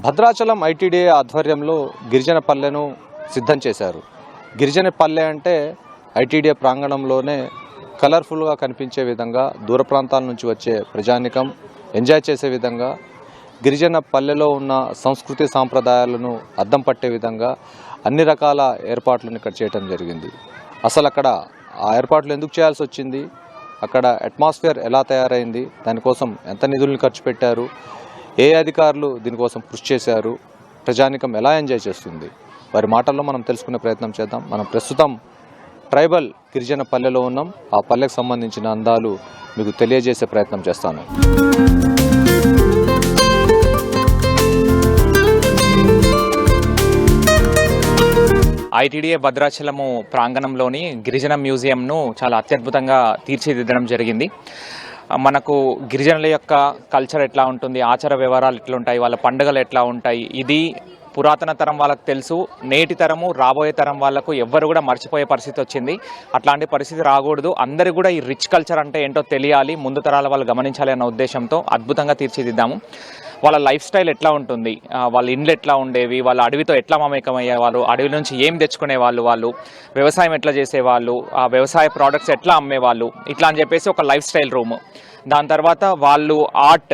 Bhadrachalam ITDA ఆధ్వర్యంలో గిరిజన పల్లెను సిద్ధం చేశారు. గిరిజన పల్లె అంటే ఐటీడీఏ ప్రాంగణంలోనే కలర్ఫుల్గా కనిపించే విధంగా దూర ప్రాంతాల నుంచి వచ్చే ప్రజానికం ఎంజాయ్ చేసే విధంగా గిరిజన పల్లెలో ఉన్న సంస్కృతి సాంప్రదాయాలను అద్దం పట్టే విధంగా అన్ని రకాల ఏర్పాట్లను ఇక్కడ చేయడం జరిగింది. అసలు అక్కడ ఆ ఏర్పాట్లు ఎందుకు చేయాల్సి వచ్చింది, అక్కడ అట్మాస్ఫియర్ ఎలా తయారైంది, దానికోసం ఎంత నిధులను ఖర్చు పెట్టారు, ఏ అధికారులు దీనికోసం కృషి చేశారు, ప్రజానికం ఎలా ఎంజాయ్ చేస్తుంది, వారి మాటల్లో మనం తెలుసుకునే ప్రయత్నం చేద్దాం. మనం ప్రస్తుతం ట్రైబల్ గిరిజన పల్లెలో ఉన్నాం. ఆ పల్లెకు సంబంధించిన అందాలు మీకు తెలియజేసే ప్రయత్నం చేస్తాను. ఐటీడీఏ భద్రాచలము ప్రాంగణంలోని గిరిజన మ్యూజియంను చాలా అత్యద్భుతంగా తీర్చిదిద్దడం జరిగింది. మనకు గిరిజనుల యొక్క కల్చర్ ఎట్లా ఉంటుంది, ఆచార వ్యవహారాలు ఎట్లా ఉంటాయి, వాళ్ళ పండుగలు ఎట్లా ఉంటాయి, ఇది పురాతన తరం వాళ్ళకు తెలుసు. నేటి తరము రాబోయే తరం వాళ్ళకు ఎవ్వరు కూడా మర్చిపోయే పరిస్థితి వచ్చింది. అట్లాంటి పరిస్థితి రాకూడదు. అందరూ కూడా ఈ రిచ్ కల్చర్ అంటే ఏంటో తెలియాలి, ముందు తరాల వాళ్ళు గమనించాలి అన్న ఉద్దేశంతో అద్భుతంగా తీర్చిదిద్దాము. వాళ్ళ లైఫ్ స్టైల్ ఎట్లా ఉంటుంది, వాళ్ళ ఇండ్లు ఎట్లా ఉండేవి, వాళ్ళ అడవితో ఎట్లా మమేకమయ్యేవాళ్ళు, అడవి నుంచి ఏం తెచ్చుకునేవాళ్ళు, వాళ్ళు వ్యవసాయం ఎట్లా చేసేవాళ్ళు, ఆ వ్యవసాయ ప్రోడక్ట్స్ ఎట్లా అమ్మేవాళ్ళు, ఇట్లా అని చెప్పేసి ఒక లైఫ్ స్టైల్ రూమ్. దాని తర్వాత వాళ్ళు ఆర్ట్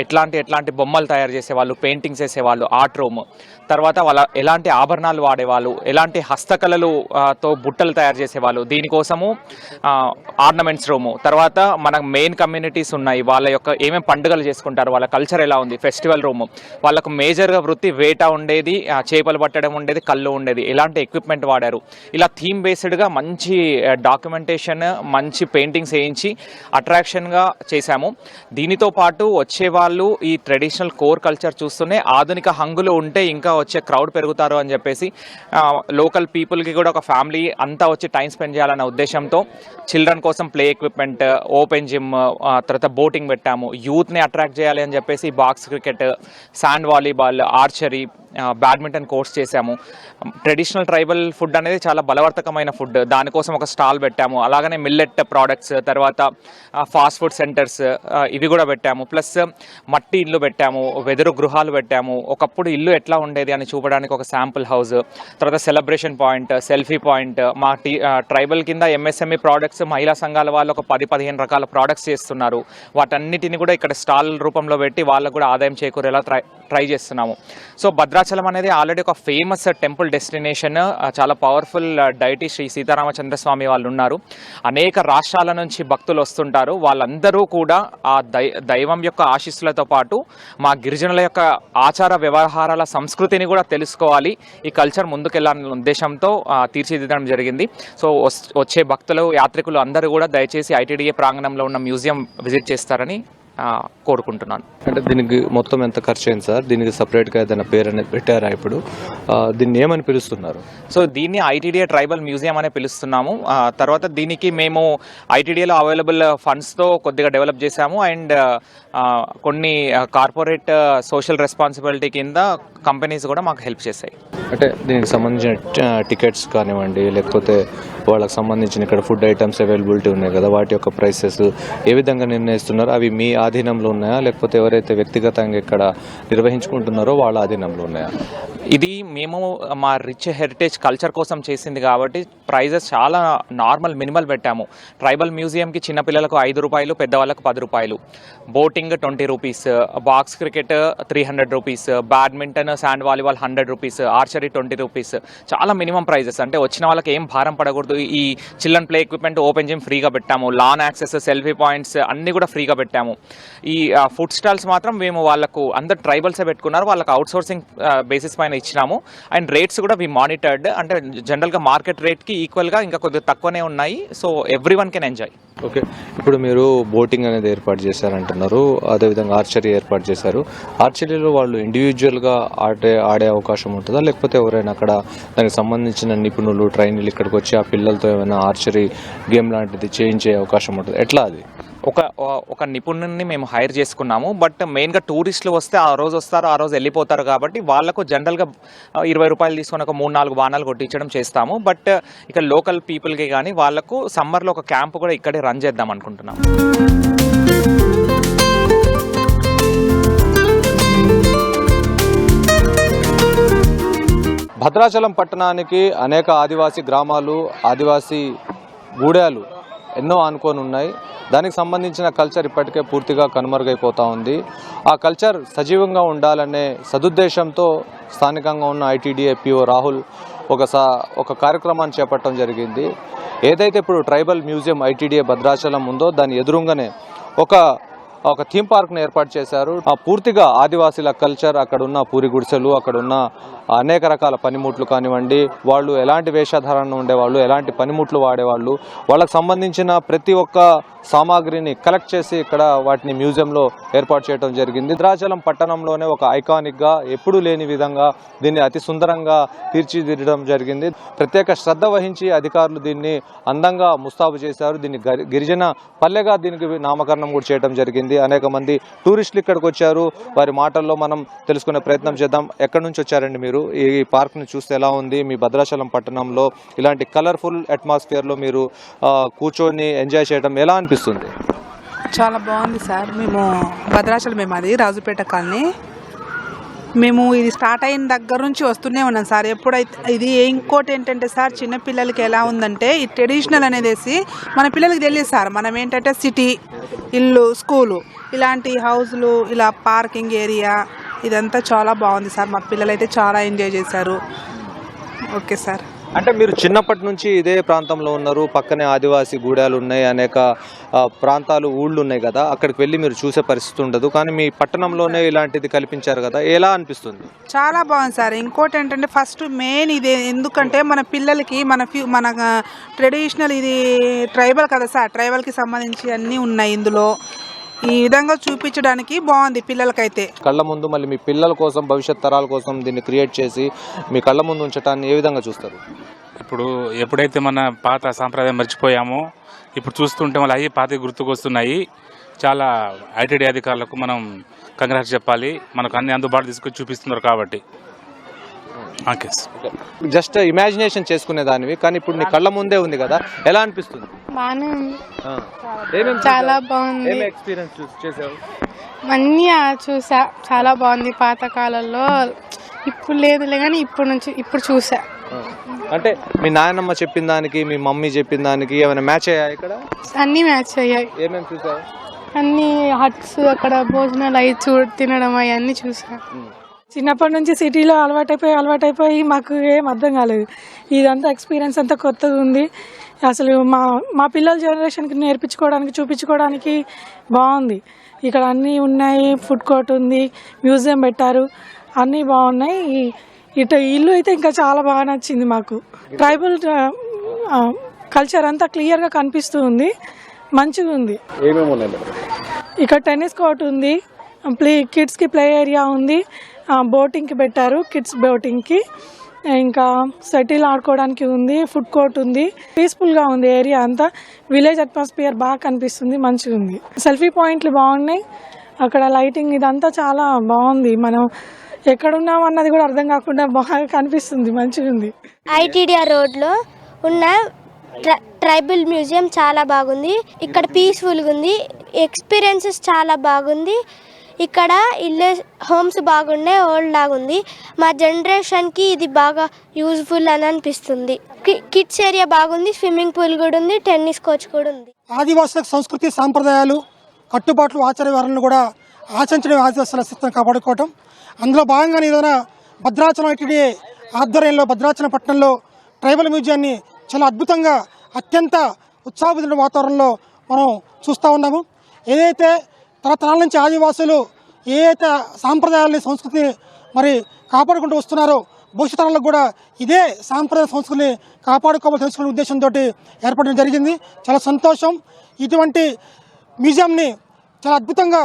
ఎట్లాంటి బొమ్మలు తయారు చేసేవాళ్ళు, పెయింటింగ్స్ వేసేవాళ్ళు, ఆర్ట్ రూమ్. తర్వాత వాళ్ళ ఎలాంటి ఆభరణాలు వాడేవాళ్ళు, ఎలాంటి హస్తకళలతో బుట్టలు తయారు చేసేవాళ్ళు, దీనికోసము ఆర్నమెంట్స్ రూము. తర్వాత మనకు మెయిన్ కమ్యూనిటీస్ ఉన్నాయి, వాళ్ళ యొక్క ఏమేమి పండుగలు చేసుకుంటారు, వాళ్ళ కల్చర్ ఎలా ఉంది, ఫెస్టివల్ రూము. వాళ్ళకు మేజర్గా వృత్తి వేట ఉండేది, చేపలు పట్టడం ఉండేది, కళ్ళు ఉండేది, ఎలాంటి ఎక్విప్మెంట్ వాడారు, ఇలా థీమ్ బేస్డ్గా మంచి డాక్యుమెంటేషన్, మంచి పెయింటింగ్స్ వేయించి అట్రాక్షన్గా చేశాము. దీనితో పాటు వచ్చేవాళ్ళు ఈ ట్రెడిషనల్ కోర్ కల్చర్ చూస్తూనే ఆధునిక హంగులు ఉంటే ఇంకా వచ్చే క్రౌడ్ పెరుగుతారు అని చెప్పేసి లోకల్ పీపుల్కి కూడా ఒక ఫ్యామిలీ అంతా వచ్చి టైం స్పెండ్ చేయాలన్న ఉద్దేశంతో చిల్డ్రన్ కోసం ప్లే ఎక్విప్మెంట్, ఓపెన్ జిమ్, తర్వాత బోటింగ్ పెట్టాము. యూత్ని అట్రాక్ట్ చేయాలి అని చెప్పేసి box cricket, sand volleyball, archery, badminton course చేశాము. ట్రెడిషనల్ ట్రైబల్ ఫుడ్ అనేది చాలా బలవర్తకమైన ఫుడ్, దానికోసం ఒక స్టాల్ పెట్టాము. అలాగనే మిల్లెట్ ప్రోడక్ట్స్, తర్వాత ఫాస్ట్ ఫుడ్ సెంటర్స్ ఇవి కూడా పెట్టాము. ప్లస్ మట్టి ఇల్లు పెట్టాము, వెదురు గృహాలు పెట్టాము. ఒకప్పుడు ఇల్లు ఎట్లా ఉండేది అని చూపడానికి ఒక శాంపుల్ హౌస్, తర్వాత సెలబ్రేషన్ పాయింట్, సెల్ఫీ పాయింట్. మా ట్రైబల్ కింద ఎంఎస్ఎంఈ ప్రోడక్ట్స్ మహిళా సంఘాల వాళ్ళు ఒక 10-15 రకాల ప్రోడక్ట్స్ చేస్తున్నారు. వాటన్నిటిని కూడా ఇక్కడ స్టాల్ రూపంలో పెట్టి వాళ్ళకు కూడా ఆదాయం చేకూరేలా ట్రై చేస్తున్నాము. సో భద్రాచలం అనేది ఆల్రెడీ ఒక ఫేమస్ టెంపుల్ డెస్టినేషన్. చాలా పవర్ఫుల్ డైటీ శ్రీ సీతారామచంద్రస్వామి వాళ్ళు ఉన్నారు. అనేక రాష్ట్రాల నుంచి భక్తులు వస్తుంటారు. వాళ్ళందరూ కూడా ఆ దైవం యొక్క ఆశీస్సులతో పాటు మా గిరిజనుల యొక్క ఆచార వ్యవహారాల సంస్కృతిని కూడా తెలుసుకోవాలి, ఈ కల్చర్ ముందుకెళ్లాలనే ఉద్దేశంతో తీర్చిదిద్దడం జరిగింది. సో వచ్చే భక్తులు, యాత్రికులు అందరూ కూడా దయచేసి ఐటీడీఏ ప్రాంగణంలో ఉన్న మ్యూజియం విజిట్ చేస్తారని కోరుకుంటున్నాను. అంటే దీనికి మొత్తం ఎంత ఖర్చు అయింది సార్? దీనికి సపరేట్గా ఏదైనా పేరు అనేది పెట్టారా? ఇప్పుడు దీన్ని ఏమని పిలుస్తున్నారు? సో దీన్ని ఐటీడీఏ ట్రైబల్ మ్యూజియం అనే పిలుస్తున్నాము. తర్వాత దీనికి మేము ఐటీడీఏలో అవైలబుల్ ఫండ్స్తో కొద్దిగా డెవలప్ చేశాము. అండ్ కొన్ని కార్పొరేట్ సోషల్ రెస్పాన్సిబిలిటీ కింద కంపెనీస్ కూడా మాకు హెల్ప్ చేశాయి. అంటే దీనికి సంబంధించిన టికెట్స్ కానివ్వండి, లేకపోతే వాళ్ళకి సంబంధించిన ఇక్కడ ఫుడ్ ఐటమ్స్ అవైలబిలిటీ ఉన్నాయి కదా, వాటి యొక్క ప్రైసెస్ ఏ విధంగా నిర్ణయిస్తున్నారు? అవి మీ ఆధీనంలో ఉన్నాయా, లేకపోతే ఎవరైతే వ్యక్తిగతంగా ఇక్కడ నిర్వహించుకుంటున్నారో వాళ్ళ ఆధీనంలో ఉన్నాయా? ఇది మేము మా రిచ్ హెరిటేజ్ కల్చర్ కోసం చేసింది కాబట్టి ప్రైజెస్ చాలా నార్మల్, మినిమల్ పెట్టాము. ట్రైబల్ మ్యూజియంకి చిన్నపిల్లలకు 5 రూపాయలు, పెద్దవాళ్ళకు 10 రూపాయలు. Boating 20 rupees, box cricket 300 rupees, badminton, sand volleyball 100 rupees, archery 20 rupees. చాలా మినిమం ప్రైజెస్, అంటే వచ్చిన వాళ్ళకి ఏం భారం పడకూడదు. ఈ children play equipment, open gym ఫ్రీగా పెట్టాము. లాన్ యాక్సెస్, సెల్ఫీ పాయింట్స్ అన్నీ కూడా ఫ్రీగా పెట్టాము. ఈ ఫుడ్ స్టాల్స్ మాత్రం మేము వాళ్ళకు అందరు ట్రైబల్సే పెట్టుకున్నారు, వాళ్ళకి అవుట్సోర్సింగ్ బేసిస్ పైన ఇచ్చినాము. అండ్ రేట్స్ కూడా వి మానిటర్డ్, అంటే జనరల్గా మార్కెట్ రేట్కి ఈక్వల్గా ఇంకా కొద్దిగా తక్కువనే ఉన్నాయి. So every one can enjoy. Okay, ఇప్పుడు మీరు బోటింగ్ అనేది ఏర్పాటు చేశారంటున్నారు, అదేవిధంగా ఆర్చరీ ఏర్పాటు చేశారు. ఆర్చరీలో వాళ్ళు ఇండివిజువల్గా ఆడే అవకాశం ఉంటుందా, లేకపోతే ఎవరైనా అక్కడ దానికి సంబంధించిన నిపుణులు, ట్రైనర్లు ఇక్కడికి వచ్చి ఆ పిల్లలతో ఏమైనా ఆర్చరీ గేమ్ లాంటిది చేయించే అవకాశం ఉంటుంది? ఎట్లా అది? ఒక నిపుణుడిని మేము హైర్ చేసుకున్నాము. బట్ మెయిన్గా టూరిస్టులు వస్తే ఆ రోజు వస్తారు, ఆ రోజు వెళ్ళిపోతారు కాబట్టి వాళ్ళకు జనరల్గా 20 రూపాయలు తీసుకొని ఒక 3-4 బాణాలు కొట్టించడం చేస్తాము. బట్ ఇక లోకల్ పీపుల్కి కానీ వాళ్ళకు సమ్మర్లో ఒక క్యాంప్ కూడా ఇక్కడే రన్ చేద్దాం అనుకుంటున్నాము. భద్రాచలం పట్టణానికి అనేక ఆదివాసీ గ్రామాలు, ఆదివాసీ గూడాలు ఎన్నో ఆనుకొని ఉన్నాయి. దానికి సంబంధించిన కల్చర్ ఇప్పటికే పూర్తిగా కనుమరుగైపోతూ ఉంది. ఆ కల్చర్ సజీవంగా ఉండాలనే సదుద్దేశంతో స్థానికంగా ఉన్న ఐటీడీఏ పిఓ రాహుల్ ఒక కార్యక్రమాన్ని చేపట్టడం జరిగింది. ఏదైతే ఇప్పుడు ట్రైబల్ మ్యూజియం ఐటీడీఏ భద్రాచలం ఉందో దాని ఎదురుగానే ఒక థీమ్ పార్క్ను ఏర్పాటు చేశారు. పూర్తిగా ఆదివాసీల కల్చర్, అక్కడ ఉన్న పూరి గుడిసెలు, అక్కడ ఉన్న అనేక రకాల పనిముట్లు కానివ్వండి, వాళ్ళు ఎలాంటి వేషధారణ ఉండేవాళ్ళు, ఎలాంటి పనిముట్లు వాడేవాళ్ళు, వాళ్ళకి సంబంధించిన ప్రతి ఒక్క సామాగ్రిని కలెక్ట్ చేసి ఇక్కడ వాటిని మ్యూజియంలో ఏర్పాటు చేయడం జరిగింది. భద్రాచలం పట్టణంలోనే ఒక ఐకానిక్గా ఎప్పుడూ లేని విధంగా దీన్ని అతి సుందరంగా తీర్చిదిద్దడం జరిగింది. ప్రత్యేక శ్రద్ధ వహించి అధికారులు దీన్ని అందంగా ముస్తాబు చేశారు. దీన్ని గిరిజన పల్లెగా దీనికి నామకరణం కూడా చేయడం జరిగింది. అనేక మంది టూరిస్టులు ఇక్కడికి వచ్చారు. వారి మాటల్లో మనం తెలుసుకునే ప్రయత్నం చేద్దాం. ఎక్కడి నుంచి వచ్చారండి మీరు? ఈ పార్క్ని చూస్తే ఎలా ఉంది? మీ భద్రాచలం పట్టణంలో ఇలాంటి కలర్ఫుల్ అట్మాస్ఫియర్లో మీరు కూర్చొని ఎంజాయ్ చేయడం ఎలా అనిపిస్తుంది? చాలా బాగుంది సార్. మేము భద్రాచలం, అది రాజుపేట కాలనీ. మేము ఇది స్టార్ట్ అయిన దగ్గర నుంచి వస్తూనే ఉన్నాం సార్. ఎప్పుడైతే ఇది ఇంకోటి ఏంటంటే సార్, చిన్నపిల్లలకి ఎలా ఉందంటే ఈ ట్రెడిషనల్ అనేసి మన పిల్లలకి తెలియదు సార్. మనం ఏంటంటే సిటీ, ఇల్లు, స్కూలు, ఇలాంటి హౌస్లు, ఇలా పార్కింగ్ ఏరియా, ఇదంతా చాలా బాగుంది సార్. మా పిల్లలు అయితే చాలా ఎంజాయ్ చేశారు. Okay sir. అంటే మీరు చిన్నప్పటి నుంచి ఇదే ప్రాంతంలో ఉన్నారు, పక్కనే ఆదివాసీ గూడాలు ఉన్నాయి, అనేక ప్రాంతాలు, ఊళ్ళు ఉన్నాయి కదా, అక్కడికి వెళ్ళి మీరు చూసే పరిస్థితి ఉండదు. కానీ మీ పట్టణంలోనే ఇలాంటిది కల్పించారు కదా, ఎలా అనిపిస్తుంది? చాలా బాగుంది సార్. ఇంకోటి ఏంటంటే ఫస్ట్ మెయిన్ ఇదే, ఎందుకంటే మన పిల్లలకి మన ట్రెడిషనల్, ఇది ట్రైబల్ కదా సార్, ట్రైబల్కి సంబంధించి అన్నీ ఉన్నాయి ఇందులో. ఈ విధంగా చూపించడానికి బాగుంది పిల్లలకైతే. కళ్ళ ముందు మళ్ళీ మీ పిల్లల కోసం, భవిష్యత్ తరాల కోసం దీన్ని క్రియేట్ చేసి మీ కళ్ళ ముందు ఉంచడాన్ని ఏ విధంగా చూస్తారు? ఇప్పుడు ఎప్పుడైతే మన పాత సాంప్రదాయం మర్చిపోయామో ఇప్పుడు చూస్తుంటే మళ్ళీ అవి పాత గుర్తుకొస్తున్నాయి. చాలా ఐటీడీ అధికారులకు మనం కంగ్రాట్స్ చెప్పాలి. మనకు అన్ని అందుబాటు తీసుకొచ్చి చూపిస్తున్నారు కాబట్టి. జస్ట్ ఇమాజినేషన్ చేసుకునే దానివి, కానీ ఇప్పుడు నీ కళ్ళ ముందే ఉంది కదా, ఎలా అనిపిస్తుంది? బాగానే ఉంది, చాలా బాగుంది. ఎక్స్పీరియన్స్ చేసావు? అన్నీ చూసా, చాలా బాగుంది. పాత కాలంలో ఇప్పుడు లేదులే కానీ ఇప్పుడు చూసా. అంటే మీ నాయనమ్మ చెప్పిన దానికి, మీ మమ్మీ చెప్పిన దానికి ఏమైనా మ్యాచ్ అయ్యాయి? ఇక్కడ అన్నీ మ్యాచ్ అయ్యాయి. ఏమేమి చూసావు? అన్ని హట్స్, అక్కడ భోజనాలు అవి తినడం అవన్నీ చూసా. చిన్నప్పటి నుంచి సిటీలో అలవాటైపోయి మాకు ఏం అర్థం కాలేదు. ఇదంతా ఎక్స్పీరియన్స్ అంతా కొత్తగా ఉంది. అసలు మా పిల్లల జనరేషన్కి నేర్పించుకోవడానికి, చూపించుకోవడానికి బాగుంది. ఇక్కడ అన్నీ ఉన్నాయి, ఫుడ్ కోర్ట్ ఉంది, మ్యూజియం పెట్టారు, అన్నీ బాగున్నాయి. ఇల్లు అయితే ఇంకా చాలా బాగా నచ్చింది మాకు. ట్రైబల్ కల్చర్ అంతా క్లియర్గా కనిపిస్తూ ఉంది, మంచిగా ఉంది. ఇక్కడ టెన్నిస్ కోర్ట్ ఉంది, కిడ్స్కి ప్లే ఏరియా ఉంది, బోటింగ్కి పెట్టారు, కిడ్స్ బోటింగ్కి, ఇంకా షటిల్ ఆడుకోవడానికి ఉంది, ఫుడ్ కోర్ట్ ఉంది. పీస్ఫుల్గా ఉంది ఏరియా అంతా. విలేజ్ అట్మాస్ఫియర్ బాగా కనిపిస్తుంది, మంచిగా ఉంది. సెల్ఫీ పాయింట్లు బాగున్నాయి, అక్కడ లైటింగ్ ఇదంతా చాలా బాగుంది. మనం ఎక్కడున్నాం అన్నది కూడా అర్థం కాకుండా బాగా కనిపిస్తుంది, మంచిగా ఉంది. ఐటీడీఆర్ రోడ్లో ఉన్న ట్రైబల్ మ్యూజియం చాలా బాగుంది. ఇక్కడ పీస్ఫుల్గా ఉంది, ఎక్స్పీరియన్సెస్ చాలా బాగుంది. ఇక్కడ ఇల్లు, హోమ్స్ బాగున్నాయి, ఓల్డ్ లాగా ఉంది. మా జనరేషన్కి ఇది బాగా యూజ్ఫుల్ అని అనిపిస్తుంది. కిడ్స్ ఏరియా బాగుంది, స్విమ్మింగ్ పూల్ కూడా ఉంది, టెన్నిస్ కోచ్ కూడా ఉంది. ఆదివాసుల సంస్కృతి, సాంప్రదాయాలు, కట్టుబాట్లు, ఆచార వ్యవహారాలను కూడా ఆచరించడం ఆదివాసుల అస్తిత్వం కాపాడుకోవటం. అందులో భాగంగానే ఏదైనా భద్రాచలం ఐటీడీఏ ఆధ్వర్యంలో భద్రాచలం పట్టణంలో ట్రైబల్ మ్యూజియాన్ని చాలా అద్భుతంగా, అత్యంత ఉత్సాహమైన వాతావరణంలో మనం చూస్తూ ఉన్నాము. ఏదైతే తరతరాల నుంచి ఆదివాసులు ఏదైతే సాంప్రదాయాలని, సంస్కృతిని మరి కాపాడుకుంటూ వస్తున్నారో, భవిష్యత్ తరాలకు కూడా ఇదే సాంప్రదాయ సంస్కృతిని కాపాడుకోవాలని తెలుసుకునే ఉద్దేశంతో ఏర్పడడం జరిగింది. చాలా సంతోషం. ఇటువంటి మ్యూజియంని చాలా అద్భుతంగా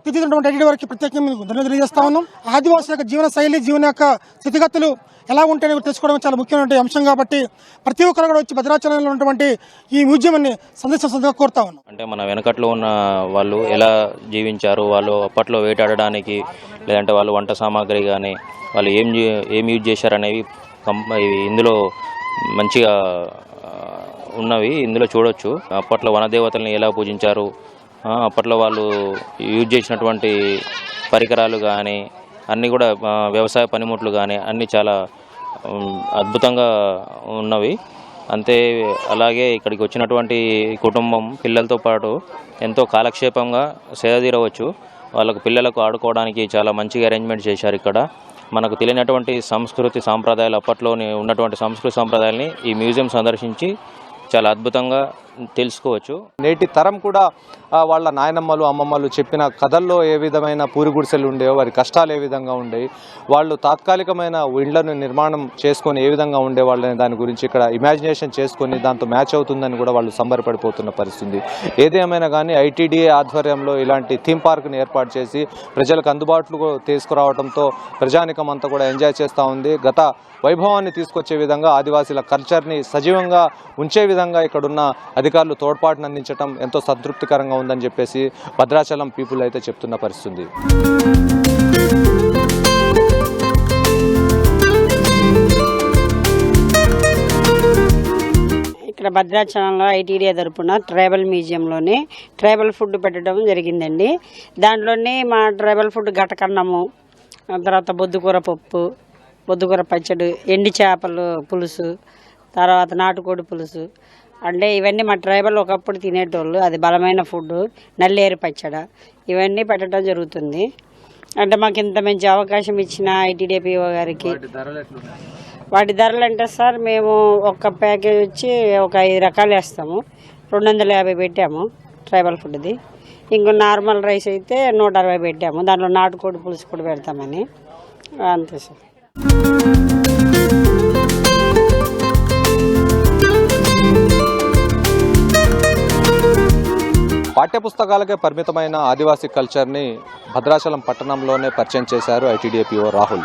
తీర్చిదిద్దినటువంటి ఐటీడీ వారికి ప్రత్యేకంగా ధన్యవాదాలు తెలియజేస్తా ఉన్నాం. ఆదివాసుల యొక్క జీవన శైలి, జీవన యొక్క స్థితిగతులు ఎలా ఉంటాయని తెలుసుకోవడం చాలా ముఖ్యమైన అంశం కాబట్టి ప్రతి ఒక్కరు కూడా వచ్చి భద్రాచలంలో ఉన్నటువంటి ఈ మ్యూజియంని సందర్శించగా కోరుతా ఉన్నాం. అంటే మన వెనకట్లో ఉన్న వాళ్ళు ఎలా జీవించారు, వాళ్ళు అప్పట్లో వేటాడడానికి, లేదంటే వాళ్ళు వంట సామాగ్రి కానీ వాళ్ళు ఏం యూజ్ చేశారనేవి ఇందులో మంచిగా ఉన్నవి ఇందులో చూడొచ్చు. అప్పట్లో వనదేవతల్ని ఎలా పూజించారు, అప్పట్లో వాళ్ళు యూజ్ చేసినటువంటి పరికరాలు కానీ అన్నీ కూడా వ్యవసాయ పనిముట్లు కానీ అన్నీ చాలా అద్భుతంగా ఉన్నవి. అంతే అలాగే ఇక్కడికి వచ్చినటువంటి కుటుంబం పిల్లలతో పాటు ఎంతో కాలక్షేపంగా సేదతీరవచ్చు. వాళ్ళకు పిల్లలకు ఆడుకోవడానికి చాలా మంచిగా అరేంజ్మెంట్ చేశారు. ఇక్కడ మనకు తెలియనటువంటి సంస్కృతి సాంప్రదాయాలు, అప్పట్లోనే ఉన్నటువంటి సంస్కృతి సాంప్రదాయాల్ని ఈ మ్యూజియం సందర్శించి చాలా అద్భుతంగా తెలుసుకోవచ్చు. నేటి తరం కూడా వాళ్ళ నాయనమ్మలు అమ్మమ్మలు చెప్పిన కథల్లో ఏ విధమైన పూరి గుడిసెలు ఉండేవో, వారి కష్టాలు ఏ విధంగా ఉండేవి, వాళ్ళు తాత్కాలికమైన ఇళ్లను నిర్మాణం చేసుకొని ఏ విధంగా ఉండేవాళ్ళని దాని గురించి ఇక్కడ ఇమాజినేషన్ చేసుకొని దాంతో మ్యాచ్ అవుతుందని కూడా వాళ్ళు సంబరపడిపోతున్న పరిస్థితి. ఏదేమైనా కానీ ఐటీడీఏ ఆధ్వర్యంలో ఇలాంటి థీమ్ పార్క్ని ఏర్పాటు చేసి ప్రజలకు అందుబాటులో తీసుకురావడంతో ప్రజానికం అంతా కూడా ఎంజాయ్ చేస్తూ ఉంది. గత వైభవాన్ని తీసుకొచ్చే విధంగా ఆదివాసీల కల్చర్ని సజీవంగా ఉంచే విధంగా ఇక్కడున్న అధికారులు తోడ్పాటును అందించడం ఎంతో సంతృప్తికరంగా ఉందని చెప్పేసి భద్రాచలం పీపుల్ అయితే చెప్తున్న పరిస్థితి. ఇక్కడ భద్రాచలంలో ఐటీడీఏ తరపున ట్రైబల్ మ్యూజియంలోనే ట్రైబల్ ఫుడ్ పెట్టడం జరిగిందండి. దాంట్లోనే మా ట్రైబల్ ఫుడ్ గటకన్నము, తర్వాత బొద్దుకూర పప్పు, బొద్దుకూర పచ్చడి, ఎండి చేపలు పులుసు, తర్వాత నాటుకోడి పులుసు, అంటే ఇవన్నీ మా ట్రైబల్ ఒకప్పుడు తినేటోళ్ళు. అది బలమైన ఫుడ్. నల్లేరు పచ్చడ ఇవన్నీ పెట్టడం జరుగుతుంది. అంటే మాకు ఇంత మంచి అవకాశం ఇచ్చిన ఐటీడీపీఓ గారికి. వాటి ధరలు అంటే సార్, మేము ఒక ప్యాకేజ్ వచ్చి ఒక 5 రకాలు వేస్తాము. 250 పెట్టాము ట్రైబల్ ఫుడ్ది. ఇంకో నార్మల్ రైస్ అయితే 160 పెట్టాము. దాంట్లో నాటుకోడి పులుసు కూడా పెడతామని. అంతే సార్. పాఠ్యపుస్తకాలకే పరిమితమైన ఆదివాసీ కల్చర్ని భద్రాచలం పట్టణంలోనే పరిచయం చేశారు ఐటీడీఏపీఓ రాహుల్.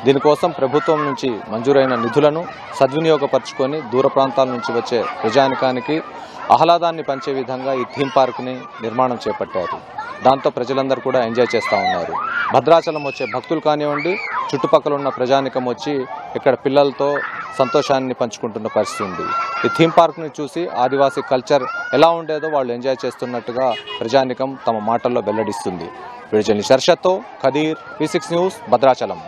దీనికోసం ప్రభుత్వం నుంచి మంజూరైన నిధులను సద్వినియోగపరుచుకొని దూర ప్రాంతాల నుంచి వచ్చే ప్రజానికానికి ఆహ్లాదాన్ని పంచే విధంగా ఈ థీమ్ పార్క్ని నిర్మాణం చేపట్టారు. దాంతో ప్రజలందరూ కూడా ఎంజాయ్ చేస్తూ ఉన్నారు. భద్రాచలం వచ్చే భక్తులు కానివ్వండి, చుట్టుపక్కల ఉన్న ప్రజానికం వచ్చి ఇక్కడ పిల్లలతో సంతోషాన్ని పంచుకుంటున్న పరిస్థితి ఉంది. ఈ థీమ్ పార్క్ని చూసి ఆదివాసీ కల్చర్ ఎలా ఉండేదో వాళ్ళు ఎంజాయ్ చేస్తున్నట్టుగా ప్రజానికం తమ మాటల్లో వెల్లడిస్తుంది. విడుదల షర్షత్తో ఖదీర్, P6 న్యూస్, భద్రాచలం.